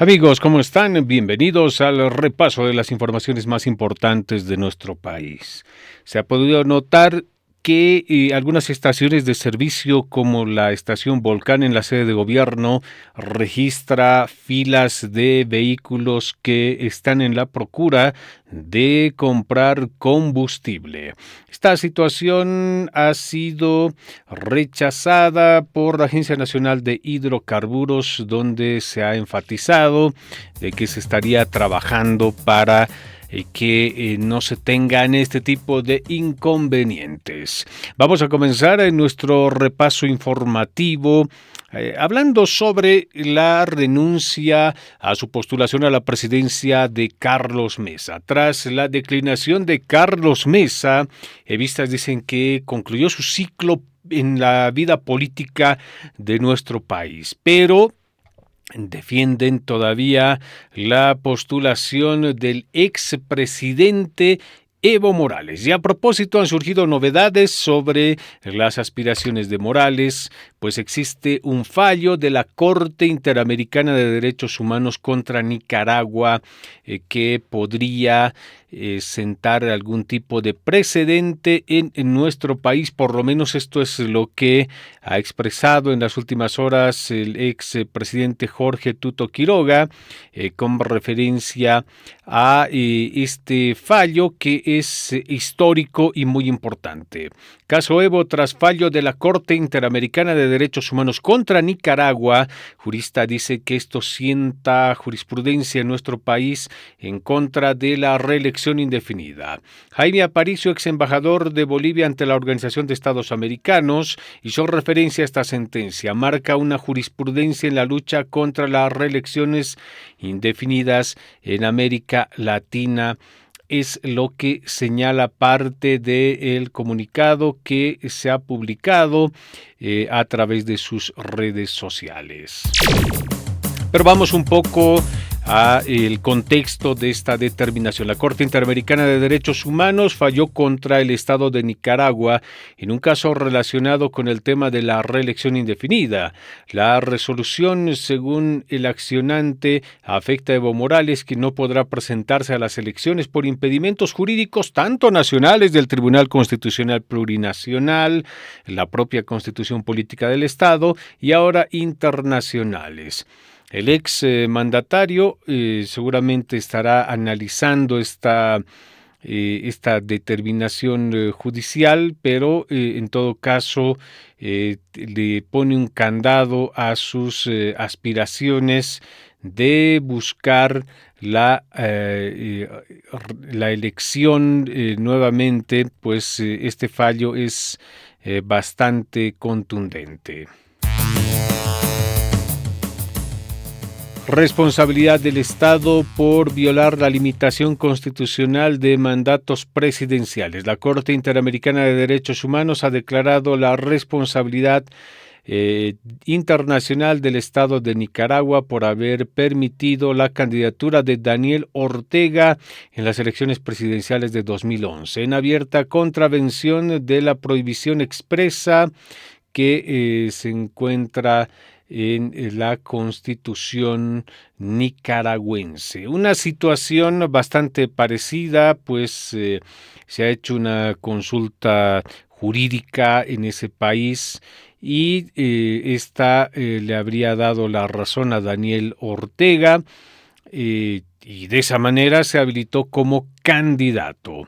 Amigos, ¿cómo están? Bienvenidos al repaso de las informaciones más importantes de nuestro país. Se ha podido notar que algunas estaciones de servicio, como la estación Volcán en la sede de gobierno, registra filas de vehículos que están en la procura de comprar combustible. Esta situación ha sido rechazada por la Agencia Nacional de Hidrocarburos, donde se ha enfatizado de que se estaría trabajando para que no se tengan este tipo de inconvenientes. Vamos a comenzar en nuestro repaso informativo hablando sobre la renuncia a su postulación a la presidencia de Carlos Mesa. Tras la declinación de Carlos Mesa, vistas dicen que concluyó su ciclo en la vida política de nuestro país, pero defienden todavía la postulación del expresidente Evo Morales. Y a propósito, han surgido novedades sobre las aspiraciones de Morales, pues existe un fallo de la Corte Interamericana de Derechos Humanos contra Nicaragua que podría sentar algún tipo de precedente en nuestro país. Por lo menos esto es lo que ha expresado en las últimas horas el expresidente Jorge Tuto Quiroga con referencia a este fallo que es histórico y muy importante. Caso Evo tras fallo de la Corte Interamericana de Derechos Humanos contra Nicaragua. Jurista dice que esto sienta jurisprudencia en nuestro país en contra de la reelección indefinida. Jaime Aparicio, ex embajador de Bolivia ante la Organización de Estados Americanos, hizo referencia a esta sentencia. Marca una jurisprudencia en la lucha contra las reelecciones indefinidas en América Latina. Es lo que señala parte del comunicado que se ha publicado a través de sus redes sociales. Pero vamos un poco a el contexto de esta determinación. La Corte Interamericana de Derechos Humanos falló contra el Estado de Nicaragua en un caso relacionado con el tema de la reelección indefinida. La resolución, según el accionante, afecta a Evo Morales, que no podrá presentarse a las elecciones por impedimentos jurídicos tanto nacionales del Tribunal Constitucional Plurinacional, la propia Constitución Política del Estado y ahora internacionales. El ex mandatario seguramente estará analizando esta determinación judicial, pero en todo caso le pone un candado a sus aspiraciones de buscar la elección nuevamente, pues este fallo es bastante contundente. Responsabilidad del Estado por violar la limitación constitucional de mandatos presidenciales. La Corte Interamericana de Derechos Humanos ha declarado la responsabilidad internacional del Estado de Nicaragua por haber permitido la candidatura de Daniel Ortega en las elecciones presidenciales de 2011, en abierta contravención de la prohibición expresa que se encuentra en la Constitución nicaragüense. Una situación bastante parecida, pues se ha hecho una consulta jurídica en ese país y esta le habría dado la razón a Daniel Ortega y de esa manera se habilitó como candidato.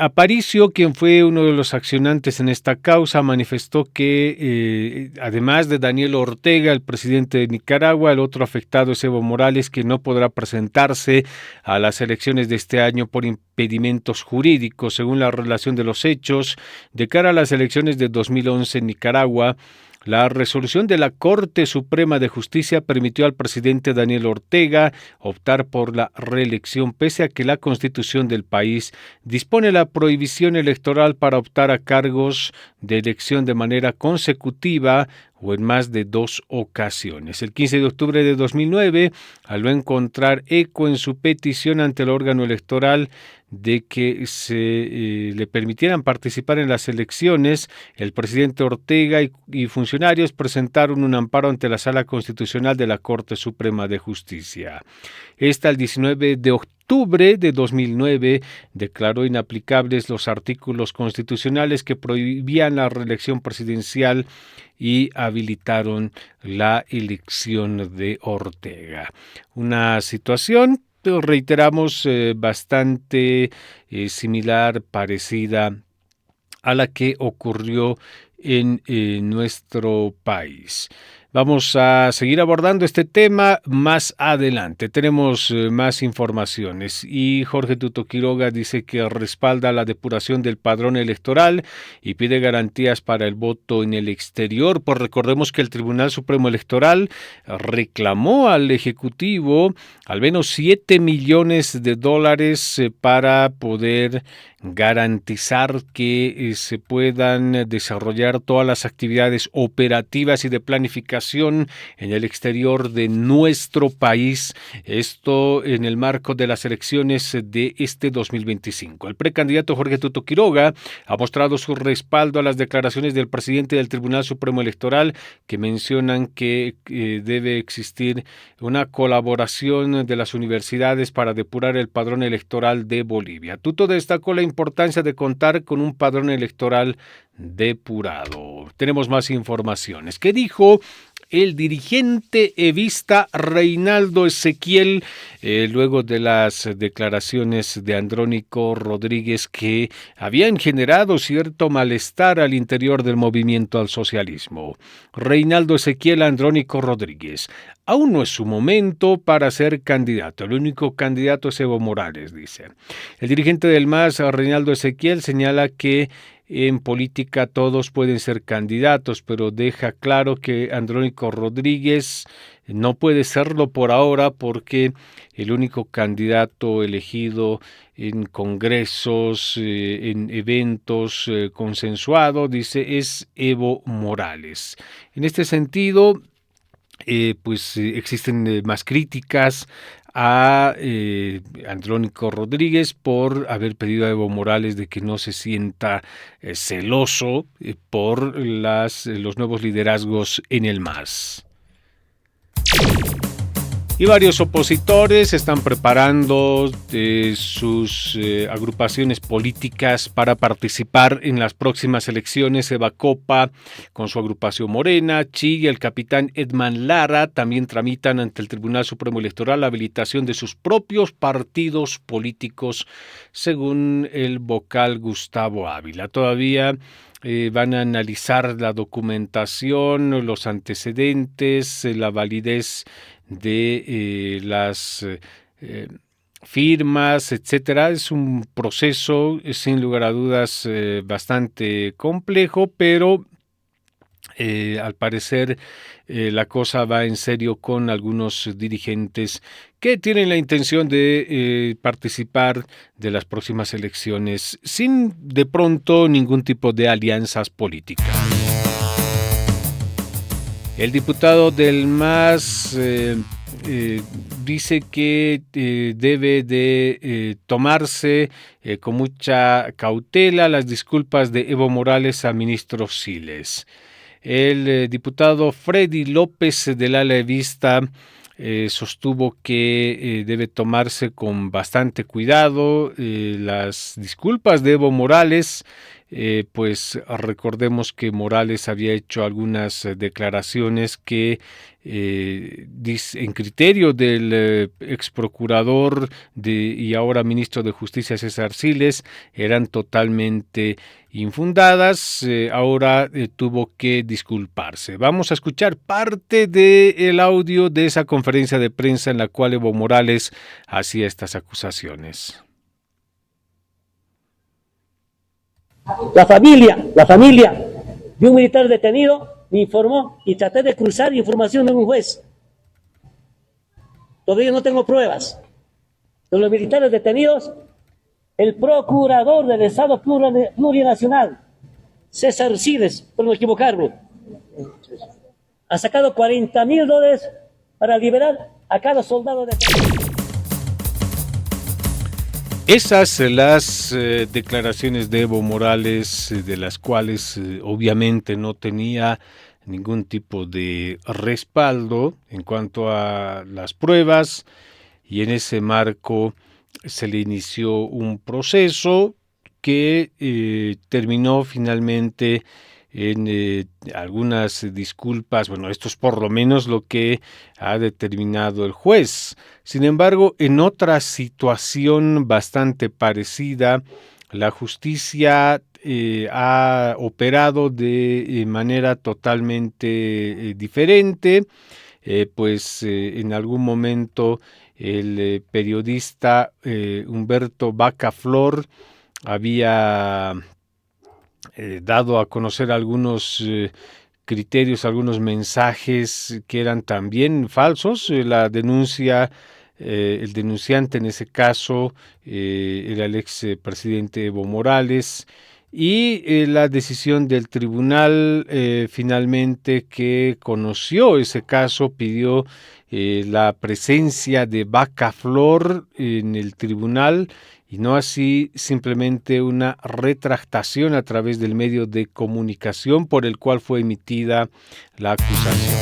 Aparicio, quien fue uno de los accionantes en esta causa, manifestó que además de Daniel Ortega, el presidente de Nicaragua, el otro afectado es Evo Morales, que no podrá presentarse a las elecciones de este año por impedimentos jurídicos. Según la relación de los hechos, de cara a las elecciones de 2011 en Nicaragua, la resolución de la Corte Suprema de Justicia permitió al presidente Daniel Ortega optar por la reelección, pese a que la Constitución del país dispone la prohibición electoral para optar a cargos de elección de manera consecutiva o en más de 2 ocasiones. El 15 de octubre de 2009, al no encontrar eco en su petición ante el órgano electoral de que se le permitieran participar en las elecciones, el presidente Ortega y funcionarios presentaron un amparo ante la Sala Constitucional de la Corte Suprema de Justicia. Esta, el 19 de octubre de 2009, declaró inaplicables los artículos constitucionales que prohibían la reelección presidencial y habilitaron la elección de Ortega. Una situación, reiteramos, bastante similar, parecida a la que ocurrió en nuestro país. Vamos a seguir abordando este tema más adelante. Tenemos más informaciones y Jorge Tuto Quiroga dice que respalda la depuración del padrón electoral y pide garantías para el voto en el exterior. Pues recordemos que el Tribunal Supremo Electoral reclamó al Ejecutivo al menos $7 millones para poder garantizar que se puedan desarrollar todas las actividades operativas y de planificación en el exterior de nuestro país, esto en el marco de las elecciones de este 2025. El precandidato Jorge Tuto Quiroga ha mostrado su respaldo a las declaraciones del presidente del Tribunal Supremo Electoral que mencionan que debe existir una colaboración de las universidades para depurar el padrón electoral de Bolivia. Tuto destacó la importancia de contar con un padrón electoral depurado. Tenemos más informaciones. ¿Qué dijo el dirigente evista Reinaldo Ezequiel luego de las declaraciones de Andrónico Rodríguez que habían generado cierto malestar al interior del movimiento al socialismo? Reinaldo Ezequiel a Andrónico Rodríguez: aún no es su momento para ser candidato. El único candidato es Evo Morales, dice. El dirigente del MAS, Reinaldo Ezequiel, señala que en política todos pueden ser candidatos, pero deja claro que Andrónico Rodríguez no puede serlo por ahora porque el único candidato elegido en congresos, en eventos consensuados, dice, es Evo Morales. En este sentido, existen más críticas a Andrónico Rodríguez por haber pedido a Evo Morales de que no se sienta celoso por los nuevos liderazgos en el MAS. Y varios opositores están preparando sus agrupaciones políticas para participar en las próximas elecciones. Eva Copa, con su agrupación Morena, Chi y el capitán Edman Lara también tramitan ante el Tribunal Supremo Electoral la habilitación de sus propios partidos políticos, según el vocal Gustavo Ávila. Todavía van a analizar la documentación, los antecedentes, la validez de las firmas, etcétera. Es un proceso, sin lugar a dudas, bastante complejo, pero al parecer la cosa va en serio con algunos dirigentes que tienen la intención de participar de las próximas elecciones sin de pronto ningún tipo de alianzas políticas. El diputado del MAS dice que debe de tomarse con mucha cautela las disculpas de Evo Morales a ministro Siles. El diputado Freddy López del ala evista sostuvo que debe tomarse con bastante cuidado las disculpas de Evo Morales. Pues recordemos que Morales había hecho algunas declaraciones que en criterio del ex procurador y ahora ministro de Justicia César Siles eran totalmente infundadas. Ahora tuvo que disculparse. Vamos a escuchar parte del audio de esa conferencia de prensa en la cual Evo Morales hacía estas acusaciones. La familia de un militar detenido me informó y traté de cruzar información de un juez. Todavía no tengo pruebas. De los militares detenidos, el procurador del Estado plurinacional, César Siles, por no equivocarme, ha sacado $40,000 para liberar a cada soldado de Esas las declaraciones de Evo Morales, de las cuales obviamente no tenía ningún tipo de respaldo en cuanto a las pruebas, y en ese marco se le inició un proceso que terminó finalmente en algunas disculpas. Bueno, esto es por lo menos lo que ha determinado el juez. Sin embargo, en otra situación bastante parecida, la justicia ha operado de manera totalmente diferente. Pues en algún momento el periodista Humberto Vaca Flor había dado a conocer algunos criterios, algunos mensajes que eran también falsos. La denuncia, el denunciante en ese caso era el ex presidente Evo Morales, y la decisión del tribunal finalmente, que conoció ese caso, pidió la presencia de Vaca Flor en el tribunal, y no así simplemente una retractación a través del medio de comunicación por el cual fue emitida la acusación.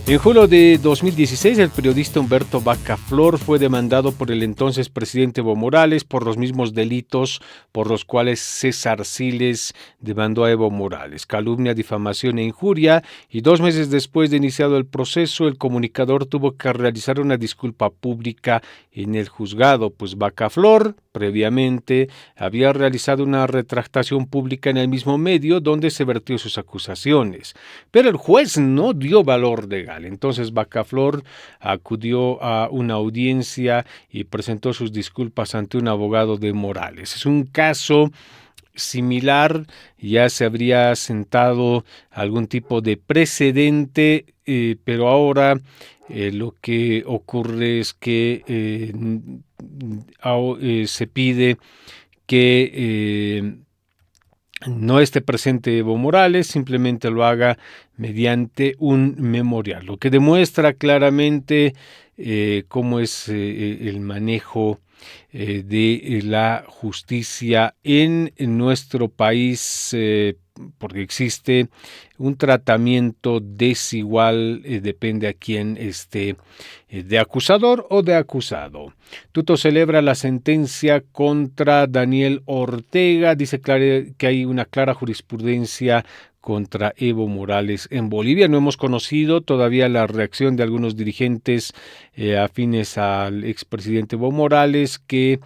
En julio de 2016, el periodista Humberto Vaca Flor fue demandado por el entonces presidente Evo Morales por los mismos delitos por los cuales César Siles demandó a Evo Morales: calumnia, difamación e injuria. Y 2 meses después de iniciado el proceso, el comunicador tuvo que realizar una disculpa pública en el juzgado, pues Vaca Flor previamente había realizado una retractación pública en el mismo medio donde se vertió sus acusaciones. Pero el juez no dio valor legal. Entonces Vaca Flor acudió a una audiencia y presentó sus disculpas ante un abogado de Morales. Es un caso similar, ya se habría sentado algún tipo de precedente, pero ahora lo que ocurre es que se pide que no esté presente Evo Morales, simplemente lo haga mediante un memorial, lo que demuestra claramente cómo es el manejo de la justicia en nuestro país, porque existe un tratamiento desigual, depende a quién esté de acusador o de acusado. Tuto celebra la sentencia contra Daniel Ortega, dice que hay una clara jurisprudencia contra Evo Morales en Bolivia. No hemos conocido todavía la reacción de algunos dirigentes afines al expresidente Evo Morales que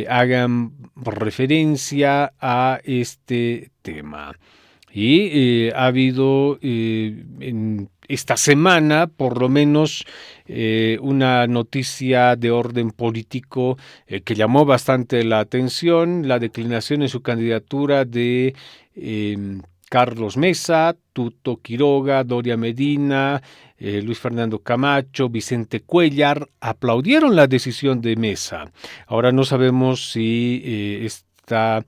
hagan referencia a este tema. Y ha habido en esta semana, por lo menos, una noticia de orden político que llamó bastante la atención: la declinación en su candidatura de Carlos Mesa, Tuto Quiroga, Doria Medina, Luis Fernando Camacho, Vicente Cuellar aplaudieron la decisión de Mesa. Ahora no sabemos si esta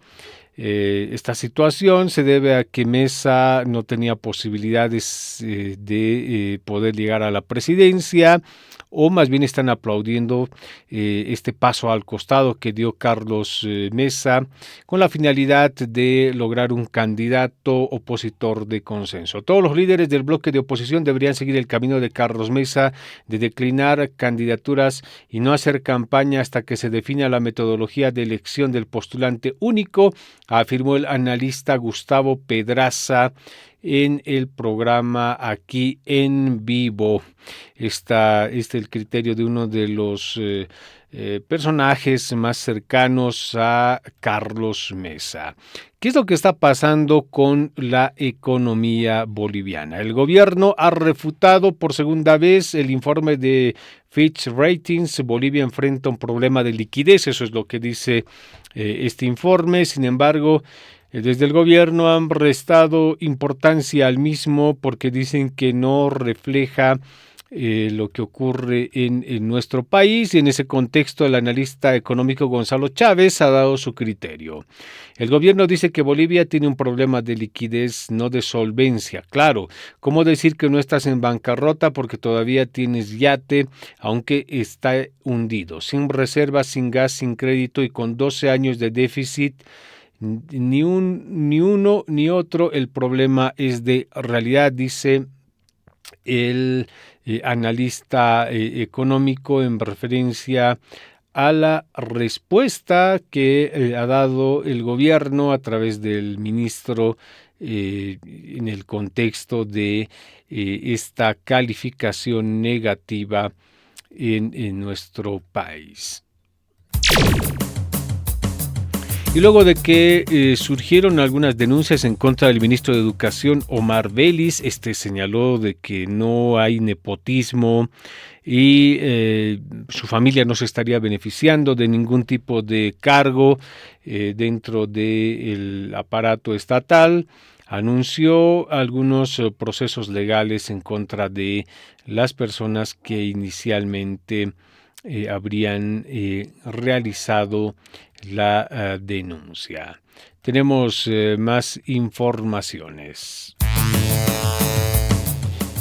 situación se debe a que Mesa no tenía posibilidades de poder llegar a la presidencia, o más bien están aplaudiendo este paso al costado que dio Carlos Mesa con la finalidad de lograr un candidato opositor de consenso. Todos los líderes del bloque de oposición deberían seguir el camino de Carlos Mesa de declinar candidaturas y no hacer campaña hasta que se defina la metodología de elección del postulante único, afirmó el analista Gustavo Pedraza en el programa Aquí en Vivo. Este es el criterio de uno de los personajes más cercanos a Carlos Mesa. ¿Qué es lo que está pasando con la economía boliviana? El gobierno ha refutado por segunda vez el informe de Fitch Ratings. Bolivia enfrenta un problema de liquidez, eso es lo que dice este informe. Sin embargo, desde el gobierno han restado importancia al mismo porque dicen que no refleja lo que ocurre en nuestro país, y en ese contexto el analista económico Gonzalo Chávez ha dado su criterio. El gobierno dice que Bolivia tiene un problema de liquidez, no de solvencia. Claro, ¿cómo decir que no estás en bancarrota porque todavía tienes yate, aunque está hundido, sin reservas, sin gas, sin crédito y con 12 años de déficit? Ni uno ni otro, el problema es de realidad, dice el analista económico en referencia a la respuesta que ha dado el gobierno a través del ministro en el contexto de esta calificación negativa en nuestro país. Y luego de que surgieron algunas denuncias en contra del ministro de Educación, Omar Vélez, señaló de que no hay nepotismo y su familia no se estaría beneficiando de ningún tipo de cargo dentro del aparato estatal. Anunció algunos procesos legales en contra de las personas que inicialmente habrían realizado la denuncia. Tenemos más informaciones.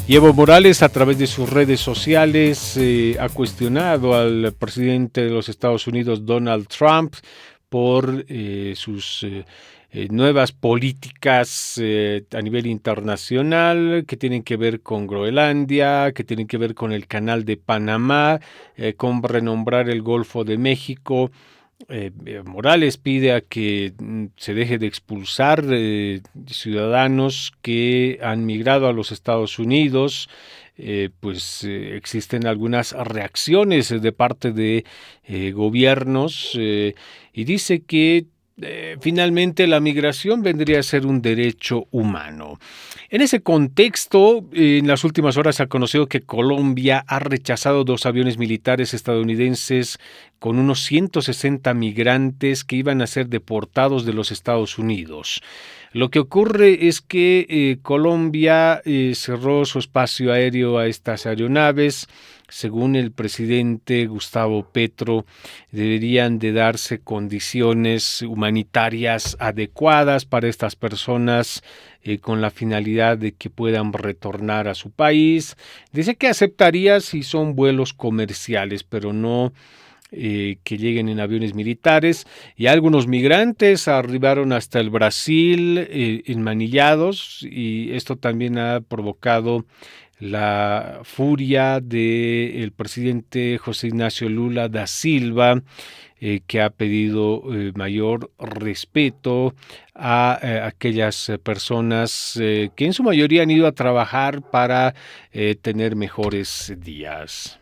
Y Evo Morales, a través de sus redes sociales, ha cuestionado al presidente de los Estados Unidos, Donald Trump, por sus nuevas políticas a nivel internacional que tienen que ver con Groenlandia, que tienen que ver con el Canal de Panamá, con renombrar el Golfo de México. Morales pide a que se deje de expulsar ciudadanos que han migrado a los Estados Unidos. Existen algunas reacciones de parte de gobiernos y dice que finalmente la migración vendría a ser un derecho humano. En ese contexto, en las últimas horas se ha conocido que Colombia ha rechazado 2 aviones militares estadounidenses con unos 160 migrantes que iban a ser deportados de los Estados Unidos. Lo que ocurre es que Colombia cerró su espacio aéreo a estas aeronaves. Según el presidente Gustavo Petro, deberían de darse condiciones humanitarias adecuadas para estas personas con la finalidad de que puedan retornar a su país. Dice que aceptaría si son vuelos comerciales, pero no que lleguen en aviones militares. Y algunos migrantes arribaron hasta el Brasil enmanillados, y esto también ha provocado la furia del presidente José Ignacio Lula da Silva, que ha pedido mayor respeto a aquellas personas que en su mayoría han ido a trabajar para tener mejores días.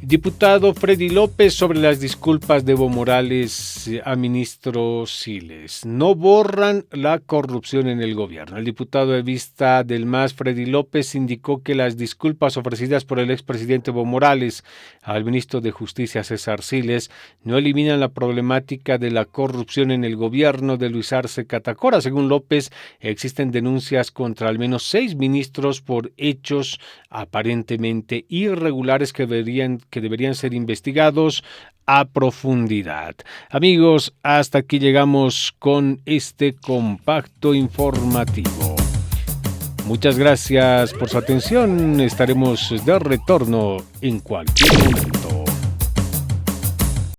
Diputado Freddy López sobre las disculpas de Evo Morales a ministro Siles. No borran la corrupción en el gobierno. El diputado evista del MAS, Freddy López, indicó que las disculpas ofrecidas por el expresidente Evo Morales al ministro de Justicia, César Siles, no eliminan la problemática de la corrupción en el gobierno de Luis Arce Catacora. Según López, existen denuncias contra al menos 6 ministros por hechos aparentemente irregulares que deberían ser investigados a profundidad. Amigos, hasta aquí llegamos con este compacto informativo. Muchas gracias por su atención. Estaremos de retorno en cualquier momento.